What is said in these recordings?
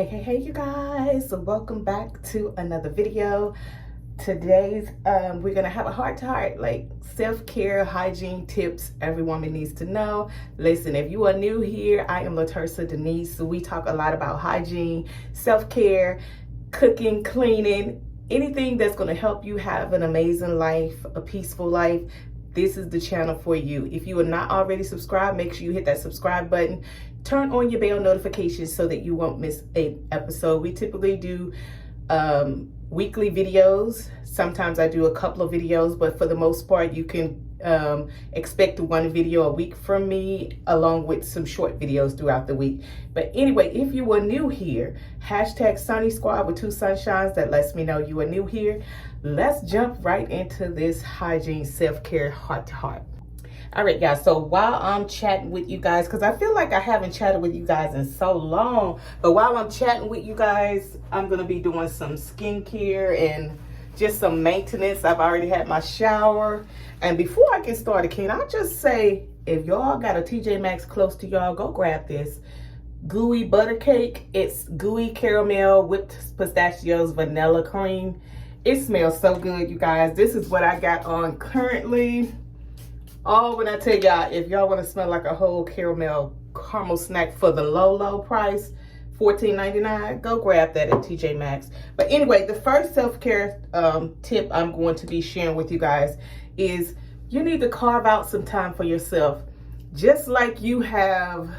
Hey you guys, so welcome back to another video. Today's we're gonna have a heart-to-heart, like self-care hygiene tips every woman needs to know. Listen, if you are new here, I am Latersa Denise. So we talk a lot about hygiene, self-care, cooking, cleaning, anything that's going to help you have an amazing life, a peaceful life. This is the channel for you. If you are not already subscribed, make sure you hit that subscribe button. Turn on your bell notifications so that you won't miss an episode. We typically do weekly videos. Sometimes I do a couple of videos, but for the most part, you can expect one video a week from me, along with some short videos throughout the week. But anyway, if you are new here, hashtag Sunny Squad with two sunshines, that lets me know you are new here. Let's jump right into this hygiene self-care heart-to-heart. All right, guys, so while I'm chatting with you guys, because I feel like I haven't chatted with you guys in so long, but while I'm chatting with you guys, I'm going to be doing some skincare and just some maintenance. I've already had my shower. And before I get started, can I just say, if y'all got a TJ Maxx close to y'all, go grab this gooey butter cake. It's gooey caramel, whipped pistachios, vanilla cream. It smells so good, you guys. This is what I got on currently. Oh, when I tell y'all, if y'all want to smell like a whole caramel snack for the low price, $14.99, go grab that at TJ Maxx. But anyway, the first self-care tip I'm going to be sharing with you guys is you need to carve out some time for yourself. Just like you have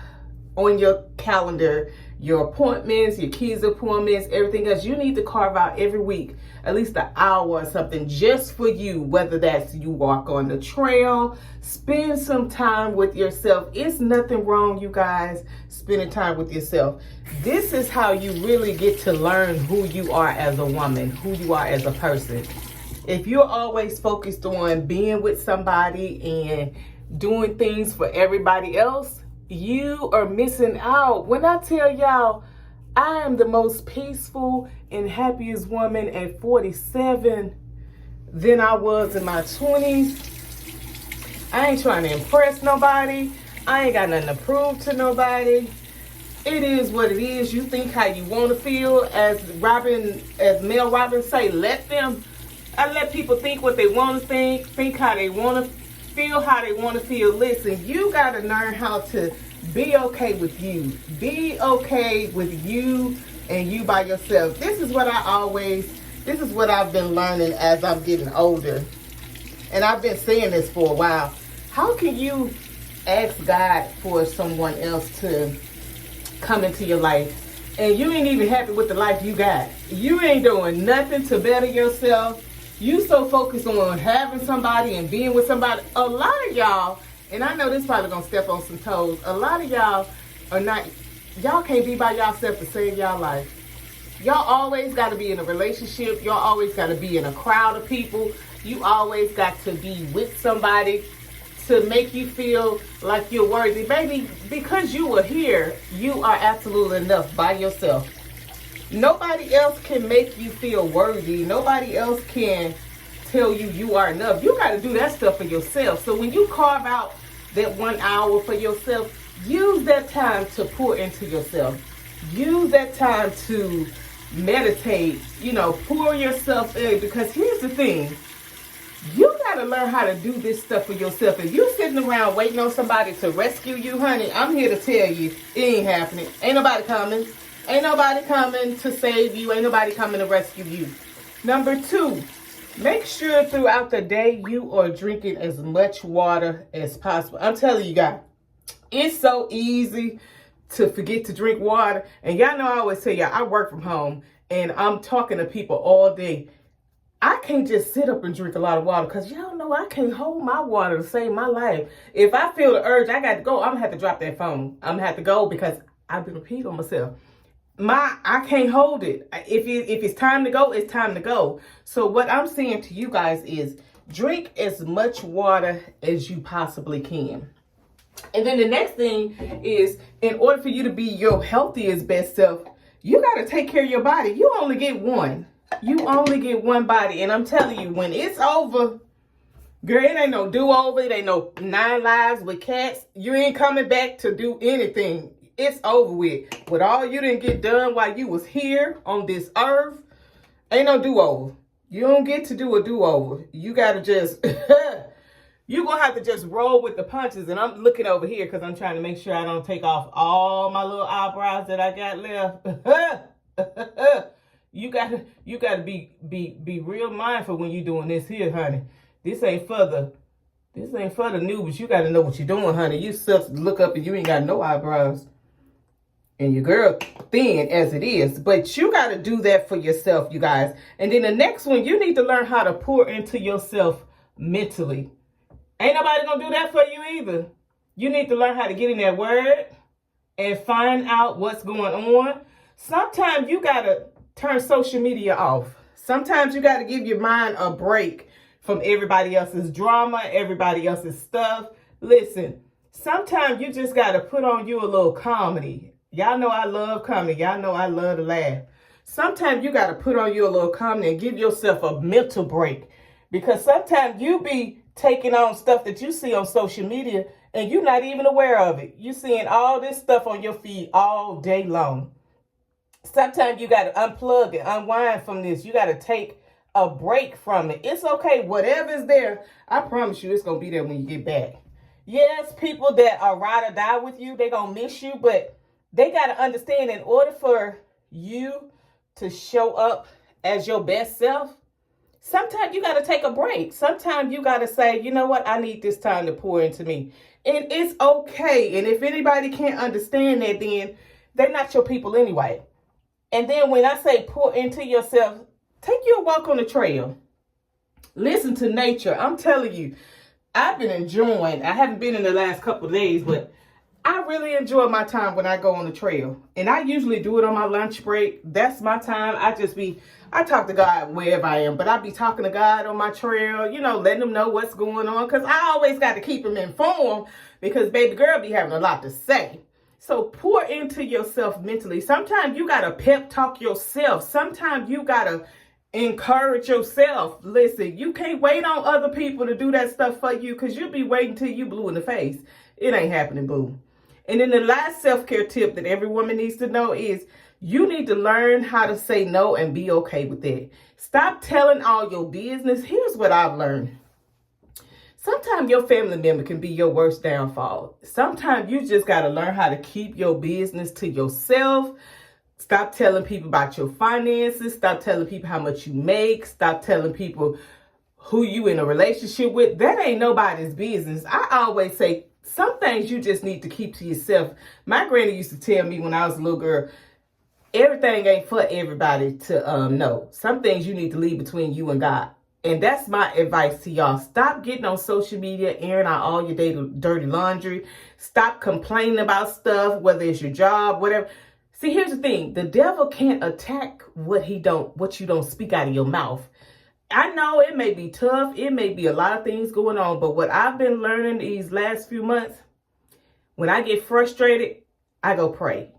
on your calendar your appointments, your kids' appointments, everything else, you need to carve out every week at least an hour or something just for you, whether that's you walk on the trail, spend some time with yourself. It's nothing wrong, you guys, spending time with yourself. This is how you really get to learn who you are as a woman, who you are as a person. If you're always focused on being with somebody and doing things for everybody else, you are missing out. When I tell y'all, I am the most peaceful and happiest woman at 47 than I was in my 20s. I ain't trying to impress nobody. I ain't got nothing to prove to nobody. It is what it is. You think how you want to feel. As Mel Robbins say, let them. I let people think what they want to think how they want to feel, how they want to feel. Listen, you got to learn how to be okay with you. Be okay with you and you by yourself. This is what I've been learning as I'm getting older. And I've been saying this for a while. How can you ask God for someone else to come into your life and you ain't even happy with the life you got? You ain't doing nothing to better yourself. You so focused on having somebody and being with somebody. A lot of y'all, and I know this probably gonna step on some toes, a lot of y'all y'all can't be by yourself to save y'all life. Y'all always gotta be in a relationship. Y'all always gotta be in a crowd of people. You always got to be with somebody to make you feel like you're worthy. Baby, because you are here, you are absolutely enough by yourself. Nobody else can make you feel worthy. Nobody else can tell you you are enough. You got to do that stuff for yourself. So when you carve out that 1 hour for yourself, use that time to pour into yourself. Use that time to meditate, pour yourself in. Because here's the thing. You got to learn how to do this stuff for yourself. If you're sitting around waiting on somebody to rescue you, honey, I'm here to tell you, it ain't happening. Ain't nobody coming. Ain't nobody coming to save you. Ain't nobody coming to rescue you. Number 2, make sure throughout the day you are drinking as much water as possible. I'm telling you guys, it's so easy to forget to drink water. And y'all know I always tell y'all, I work from home and I'm talking to people all day. I can't just sit up and drink a lot of water because y'all know I can't hold my water to save my life. If I feel the urge, I got to go. I'm going to have to drop that phone. I'm going to have to go because I've been repeating on myself. I can't hold it. If it's time to go, it's time to go. So what I'm saying to you guys is drink as much water as you possibly can. And then the next thing is, in order for you to be your healthiest best self, you got to take care of your body. You only get one. You only get one body. And I'm telling you, when it's over, girl, it ain't no do-over. It ain't no 9 lives with cats. You ain't coming back to do anything. It's over with. With all you didn't get done while you was here on this earth, ain't no do-over. You don't get to do a do-over. You got to just, you're going to have to just roll with the punches. And I'm looking over here because I'm trying to make sure I don't take off all my little eyebrows that I got left. You gotta be real mindful when you're doing this here, honey. This ain't for the newbies. You gotta know what you're doing, honey. You self look up and you ain't got no eyebrows. And your girl thin as it is. But you gotta do that for yourself, you guys. And then the next one, you need to learn how to pour into yourself mentally. Ain't nobody gonna do that for you either. You need to learn how to get in that word and find out what's going on. Sometimes you gotta turn social media off. Sometimes you gotta give your mind a break from everybody else's drama, everybody else's stuff. Listen, sometimes you just gotta put on you a little comedy. Y'all know I love comedy. Y'all know I love to laugh. Sometimes you gotta put on you a little comedy and give yourself a mental break. Because sometimes you be taking on stuff that you see on social media and you're not even aware of it. You seeing all this stuff on your feed all day long. Sometimes you got to unplug and unwind from this. You got to take a break from it. It's okay. Whatever's there, I promise you it's going to be there when you get back. Yes, people that are ride or die with you, they're going to miss you, but they got to understand in order for you to show up as your best self, sometimes you got to take a break. Sometimes you got to say, you know what? I need this time to pour into me. And it's okay. And if anybody can't understand that, then they're not your people anyway. And then when I say pour into yourself, take you a walk on the trail. Listen to nature. I'm telling you, I've been enjoying, I haven't been in the last couple of days, but I really enjoy my time when I go on the trail. And I usually do it on my lunch break. That's my time. I talk to God wherever I am, but I be talking to God on my trail, letting him know what's going on. Because I always got to keep him informed because baby girl be having a lot to say. So pour into yourself mentally. Sometimes you got to pep talk yourself. Sometimes you got to encourage yourself. Listen, you can't wait on other people to do that stuff for you because you'll be waiting till you blue in the face. It ain't happening, boo. And then the last self-care tip that every woman needs to know is you need to learn how to say no and be okay with it. Stop telling all your business. Here's what I've learned. Sometimes your family member can be your worst downfall. Sometimes you just got to learn how to keep your business to yourself. Stop telling people about your finances. Stop telling people how much you make. Stop telling people who you in a relationship with. That ain't nobody's business. I always say some things you just need to keep to yourself. My granny used to tell me when I was a little girl, everything ain't for everybody to know. Some things you need to leave between you and God. And that's my advice to y'all. Stop getting on social media, airing out all your dirty laundry. Stop complaining about stuff, whether it's your job, whatever. See, here's the thing. The devil can't attack what you don't speak out of your mouth. I know it may be tough. It may be a lot of things going on. But what I've been learning these last few months, when I get frustrated, I go pray.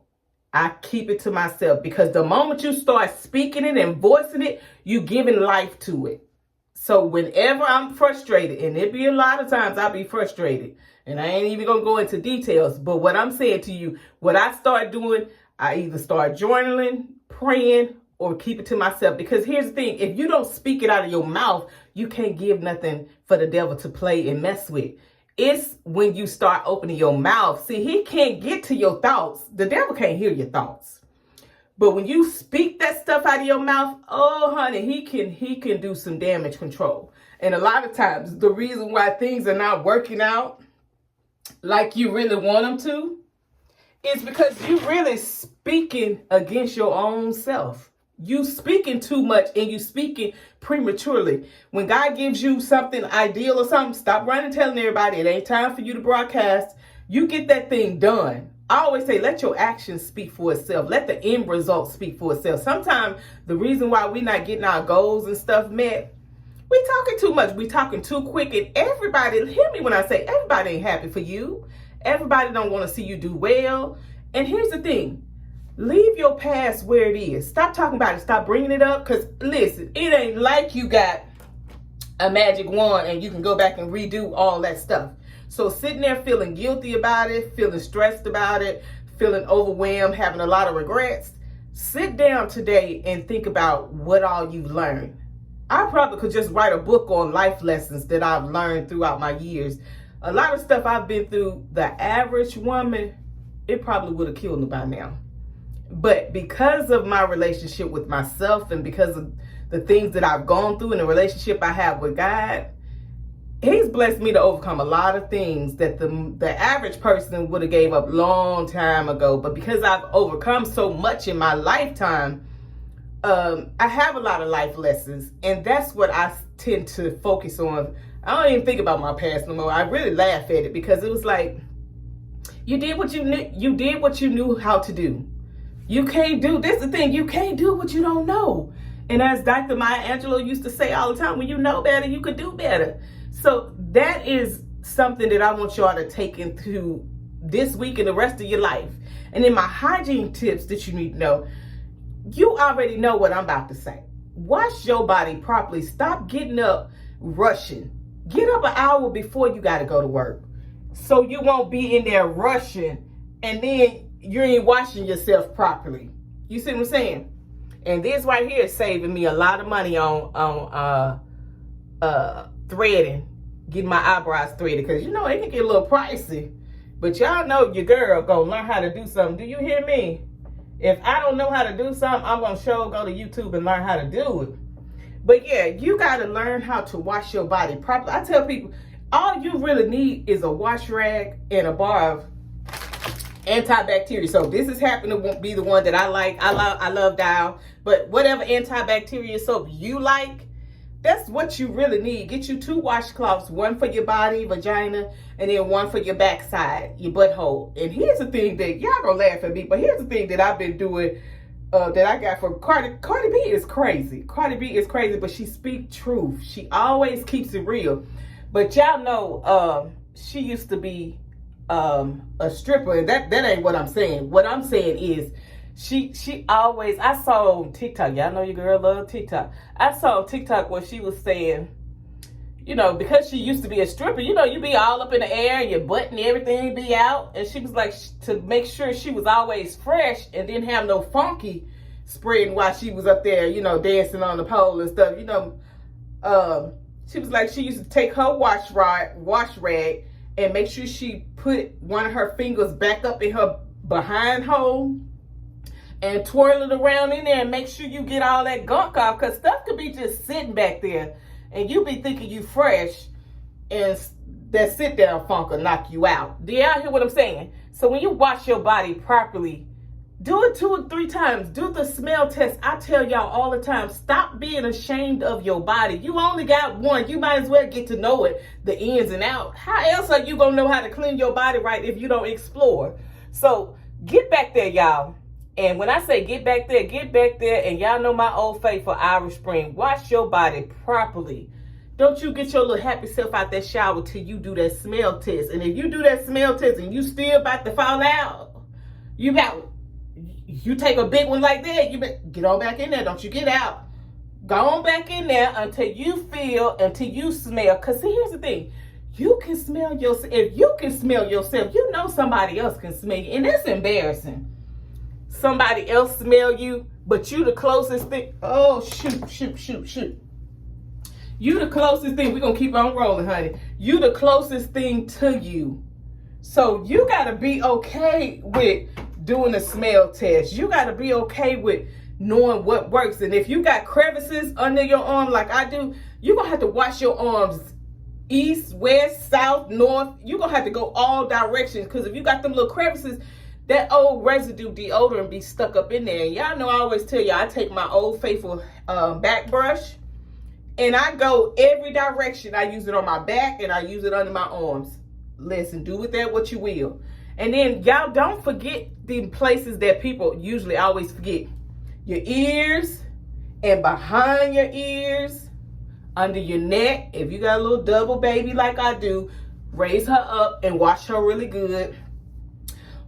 I keep it to myself because the moment you start speaking it and voicing it, you giving life to it. So whenever I'm frustrated, and it be a lot of times I'll be frustrated, and I ain't even going to go into details, but what I'm saying to you, what I start doing, I either start journaling, praying, or keep it to myself. Because here's the thing, if you don't speak it out of your mouth, you can't give nothing for the devil to play and mess with. It's when you start opening your mouth. See, he can't get to your thoughts. The devil can't hear your thoughts. But when you speak that stuff out of your mouth, oh, honey, he can do some damage control. And a lot of times, the reason why things are not working out like you really want them to is because you really speaking against your own self. You speaking too much and you speaking prematurely. When God gives you something ideal or something, stop running telling everybody it ain't time for you to broadcast. You get that thing done. I always say, let your actions speak for itself. Let the end result speak for itself. Sometimes the reason why we're not getting our goals and stuff met, we talking too much. We talking too quick. And everybody, hear me when I say everybody ain't happy for you. Everybody don't want to see you do well. And here's the thing. Leave your past where it is. Stop talking about it. Stop bringing it up. Because listen, it ain't like you got a magic wand and you can go back and redo all that stuff. So sitting there feeling guilty about it, feeling stressed about it, feeling overwhelmed, having a lot of regrets, sit down today and think about what all you've learned. I probably could just write a book on life lessons that I've learned throughout my years. A lot of stuff I've been through, the average woman, it probably would have killed me by now. But because of my relationship with myself and because of the things that I've gone through and the relationship I have with God, He's blessed me to overcome a lot of things that the average person would have gave up long time ago. But because I've overcome so much in my lifetime, I have a lot of life lessons, and that's what I tend to focus on. I don't even think about my past no more. I really laugh at it because it was like, you did what you knew. You did what you knew how to do. You can't do, this is the thing, you can't do what you don't know. And as Dr. Maya Angelou used to say all the time, when you know better, you could do better. So that is something that I want y'all to take into this week and the rest of your life. And then my hygiene tips that you need to know, you already know what I'm about to say. Wash your body properly. Stop getting up rushing. Get up an hour before you got to go to work, so you won't be in there rushing and then you ain't washing yourself properly. You see what I'm saying? And this right here is saving me a lot of money on threading, getting my eyebrows threaded, because you know it can get a little pricey. But y'all know your girl gonna learn how to do something. Do you hear me? If I don't know how to do something, I'm gonna go to YouTube and learn how to do it. But yeah, you gotta learn how to wash your body properly. I tell people, all you really need is a wash rag and a bar of antibacterial. So this is happening to be the one that I like. I love Dial, but whatever antibacterial soap you like, that's what you really need. Get you 2 washcloths, one for your body, vagina, and then one for your backside, your butthole. And here's the thing that y'all gonna laugh at me, but here's the thing that I've been doing that I got from Cardi B is crazy. Cardi B is crazy, but she speaks truth. She always keeps it real. But y'all know she used to be a stripper, and that ain't what I'm saying. What I'm saying is she always, I saw on TikTok, y'all know your girl love TikTok. I saw on TikTok where she was saying, you know, because she used to be a stripper, you know, you be all up in the air and your butt and everything be out. And she was like, to make sure she was always fresh and didn't have no funky spreading while she was up there, you know, dancing on the pole and stuff. You know, she was like, she used to take her wash rag and make sure she put one of her fingers back up in her behind hole and twirl it around in there and make sure you get all that gunk off, because stuff could be just sitting back there and you be thinking you fresh and that sit down funk will knock you out. Do y'all hear what I'm saying? So when you wash your body properly, do it 2 or 3 times. Do the smell test. I tell y'all all the time, stop being ashamed of your body. You only got one. You might as well get to know it, the ins and outs. How else are you going to know how to clean your body right if you don't explore? So get back there, y'all. And when I say get back there, and y'all know my old faithful Irish Spring. Wash your body properly. Don't you get your little happy self out that shower till you do that smell test. And if you do that smell test and you still about to fall out, you take a big one like that, you better get on back in there. Don't you get out. Go on back in there until you feel, until you smell. Because see, here's the thing. You can smell yourself. If you can smell yourself, you know somebody else can smell you. And it's embarrassing. Somebody else smell you, but you the closest thing. Oh, shoot. You the closest thing. We're going to keep on rolling, honey. You the closest thing to you. So you got to be okay with doing a smell test. You got to be okay with knowing what works. And if you got crevices under your arm like I do, you're going to have to wash your arms east, west, south, north. You're going to have to go all directions, because if you got them little crevices, that old residue deodorant be stuck up in there. And y'all know I always tell you, I take my old faithful back brush and I go every direction. I use it on my back and I use it under my arms. Listen, do with that what you will. And then y'all don't forget the places that people usually always forget. Your ears and behind your ears, under your neck. If you got a little double baby like I do, raise her up and wash her really good.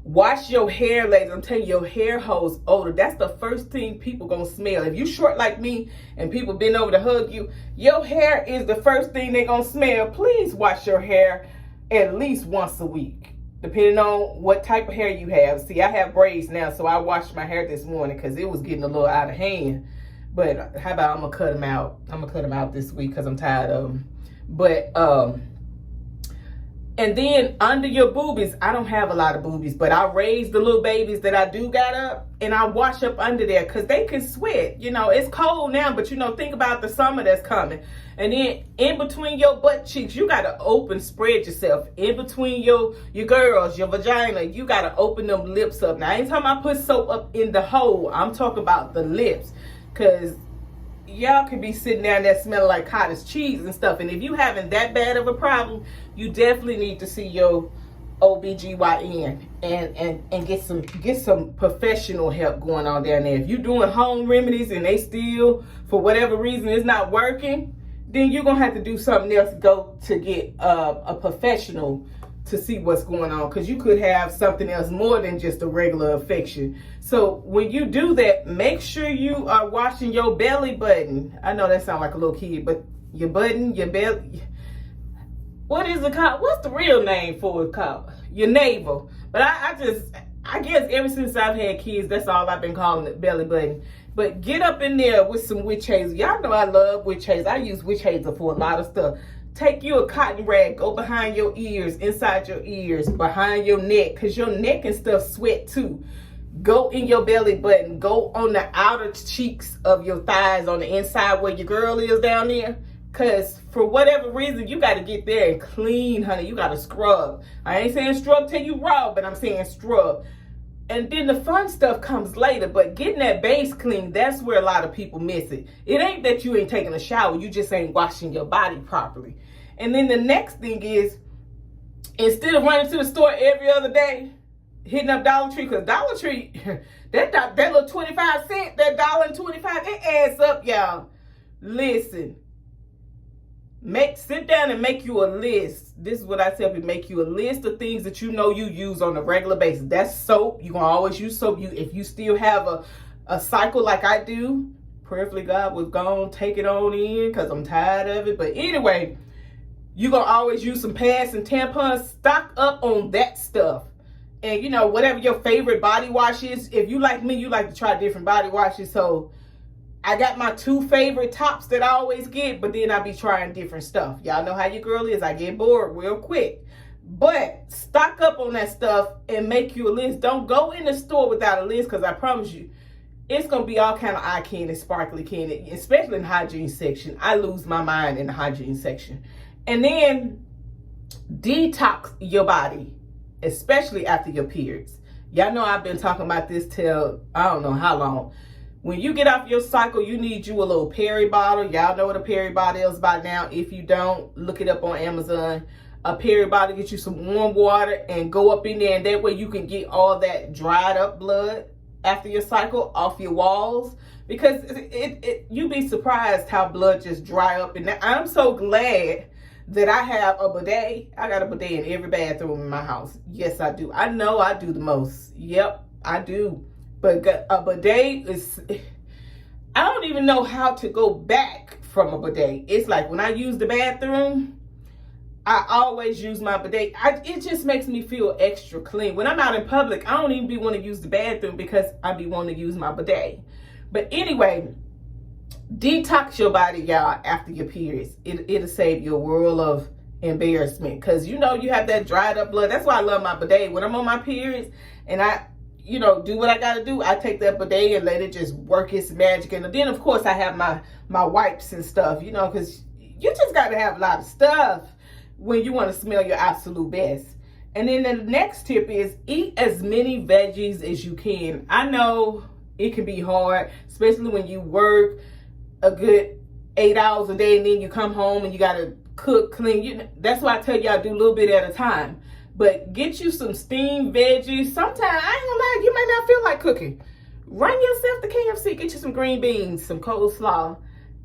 Wash your hair, ladies. I'm telling you, your hair holds odor. That's the first thing people gonna smell. If you short like me and people bend over to hug you, your hair is the first thing they gonna smell. Please wash your hair at least once a week. depending on what type of hair you have. See, I have braids now, so I washed my hair this morning because it was getting a little out of hand. But how about I'm gonna cut them out? I'm gonna cut them out this week because I'm tired of them. But and then under your boobies, I don't have a lot of boobies, but I raise the little babies that I do got up, and I wash up under there because they can sweat. You know, it's cold now, but you know, think about the summer that's coming. And then in between your butt cheeks, you got to open, spread yourself. In between your girls, your vagina, you got to open them lips up. Now, anytime I put soap up in the hole, I'm talking about the lips, because y'all could be sitting down there smelling like cottage cheese and stuff. And if you having that bad of a problem, you definitely need to see your OBGYN and get some professional help going on down there. If you're doing home remedies and they still, for whatever reason, it's not working, then you're going to have to do something else, go to get a professional to see what's going on, because you could have something else more than just a regular infection. So when you do that, make sure you are washing your belly button. I know that sounds like a little kid, but your button, your belly, what is it called? What's the real name for it called? Your navel. But I guess ever since I've had kids, that's all I've been calling it, belly button. But get up in there with some witch hazel. Y'all know I love witch hazel. I use witch hazel for a lot of stuff. Take you a cotton rag, go behind your ears, inside your ears, behind your neck, because your neck and stuff sweat too. Go in your belly button, go on the outer cheeks of your thighs on the inside where your girl is down there. Because for whatever reason, you got to get there and clean, honey. You got to scrub. I ain't saying scrub till you raw, but I'm saying scrub. And then the fun stuff comes later, but getting that base clean, that's where a lot of people miss it. It ain't that you ain't taking a shower, you just ain't washing your body properly. And then the next thing is, instead of running to the store every other day, hitting up Dollar Tree, because Dollar Tree, that little 25 cent, that $1.25, it adds up, y'all. Listen, sit down and make you a list. This is what I tell people: make you a list of things that you know you use on a regular basis. That's soap. You're gonna always use soap. If you still have a cycle like I do, prayerfully God was gonna take it on in, because I'm tired of it. But anyway, you're gonna always use some pads and tampons. Stock up on that stuff. And you know, whatever your favorite body wash is, if you like me, you like to try different body washes. So I got my 2 favorite tops that I always get, but then I be trying different stuff. Y'all know how your girl is. I get bored real quick. But stock up on that stuff and make you a list. Don't go in the store without a list, because I promise you, it's going to be all kind of eye candy, sparkly candy, especially in the hygiene section. I lose my mind in the hygiene section. And then detox your body, especially after your periods. Y'all know I've been talking about this till I don't know how long. When you get off your cycle, you need you a little Perry bottle. Y'all know what a Perry bottle is by now. If you don't, look it up on Amazon. A Perry bottle, get you some warm water and go up in there, and that way you can get all that dried up blood after your cycle off your walls. Because you'd be surprised how blood just dry up. And I'm so glad that I have a bidet. I got a bidet in every bathroom in my house. Yes, I do. I know I do the most. Yep, I do. But a bidet is, I don't even know how to go back from a bidet. It's like when I use the bathroom, I always use my bidet. It just makes me feel extra clean. When I'm out in public, I don't even be want to use the bathroom because I be wanting to use my bidet. But anyway, detox your body, y'all, after your periods. It'll save you a world of embarrassment, because you know you have that dried up blood. That's why I love my bidet. When I'm on my periods and I do what I gotta do, I take that bidet and let it just work its magic. And then of course I have my wipes and stuff, because you just gotta have a lot of stuff when you want to smell your absolute best. And then the next tip is eat as many veggies as you can. I know it can be hard, especially when you work a good 8 hours a day and then you come home and you gotta cook, clean. That's why I tell y'all do a little bit at a time. But get you some steamed veggies. Sometimes, I ain't gonna lie, you might not feel like cooking. Run yourself to KFC, get you some green beans, some coleslaw,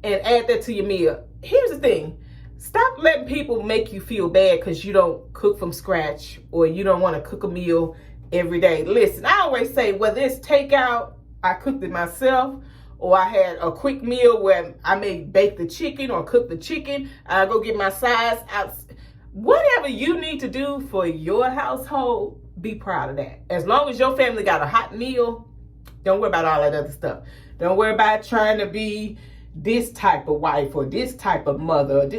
and add that to your meal. Here's the thing. Stop letting people make you feel bad because you don't cook from scratch or you don't want to cook a meal every day. Listen, I always say, whether it's takeout, I cooked it myself, or I had a quick meal where I may bake the chicken or cook the chicken, I go get my sides out. Whatever you need to do for your household, be proud of that. As long as your family got a hot meal, don't worry about all that other stuff. Don't worry about trying to be this type of wife or this type of mother.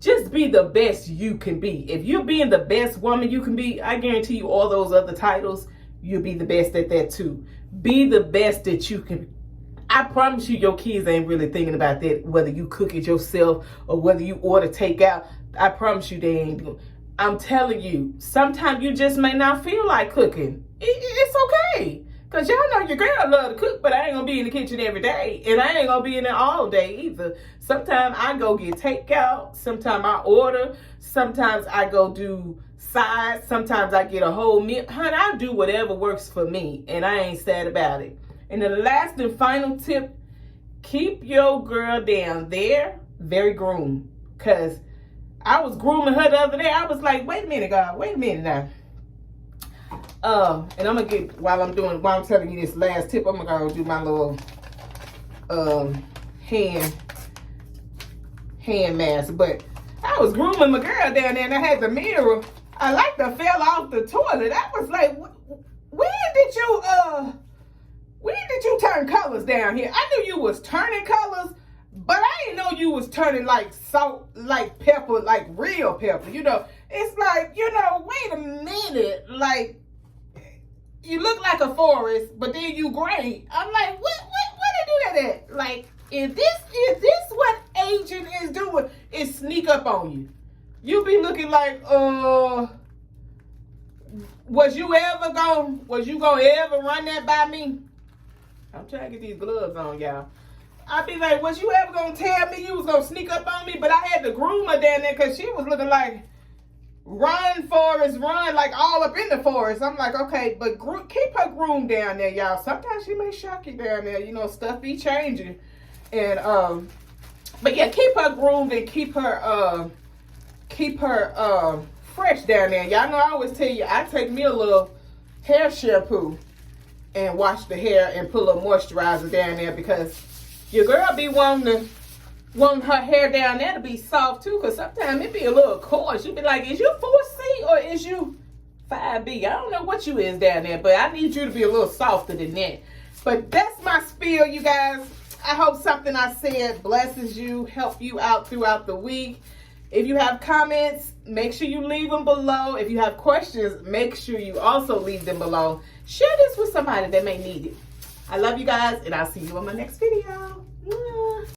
Just be the best you can be. If you're being the best woman you can be, I guarantee you all those other titles, you'll be the best at that too. Be the best that you can. I promise you your kids ain't really thinking about that, whether you cook it yourself or whether you order takeout. I promise you they ain't. I'm telling you, sometimes you just may not feel like cooking. It's okay. Because y'all know your girl love to cook, but I ain't going to be in the kitchen every day. And I ain't going to be in there all day either. Sometimes I go get takeout. Sometimes I order. Sometimes I go do sides. Sometimes I get a whole meal. Honey, I do whatever works for me. And I ain't sad about it. And the last and final tip, keep your girl down there very groomed. Because I was grooming her the other day. I was like, wait a minute, God. Wait a minute now. And I'm gonna get while I'm telling you this last tip, I'm gonna go do my little hand mask. But I was grooming my girl down there and I had the mirror. I like to fell off the toilet. I was like, when did you turn colors down here? I knew you was turning colors, but I didn't know you was turning like salt, like pepper, like real pepper. You know, it's like, you know, wait a minute, like. You look like a forest, but then you gray. I'm like, what they do that at? Like, is this what aging is doing? Is sneak up on you. You be looking like, was you gonna ever run that by me? I'm trying to get these gloves on, y'all. I'd be like, was you ever gonna tell me you was gonna sneak up on me? But I had to groom her down there because she was looking like, run, forest, run, like all up in the forest. I'm like, okay, but keep her groomed down there, y'all. Sometimes she may shock you down there. You know, stuff be changing. And, but yeah, keep her groomed and keep her fresh down there. Y'all know I always tell you, I take me a little hair shampoo and wash the hair and put a little moisturizer down there because your girl be wanting her hair down there to be soft too, because sometimes it be a little coarse. You be like, is you 4C or is you 5B? I don't know what you is down there, but I need you to be a little softer than that. But that's my spiel, you guys. I hope something I said blesses you, help you out throughout the week. If you have comments, make sure you leave them below. If you have questions, make sure you also leave them below. Share this with somebody that may need it. I love you guys, and I'll see you on my next video.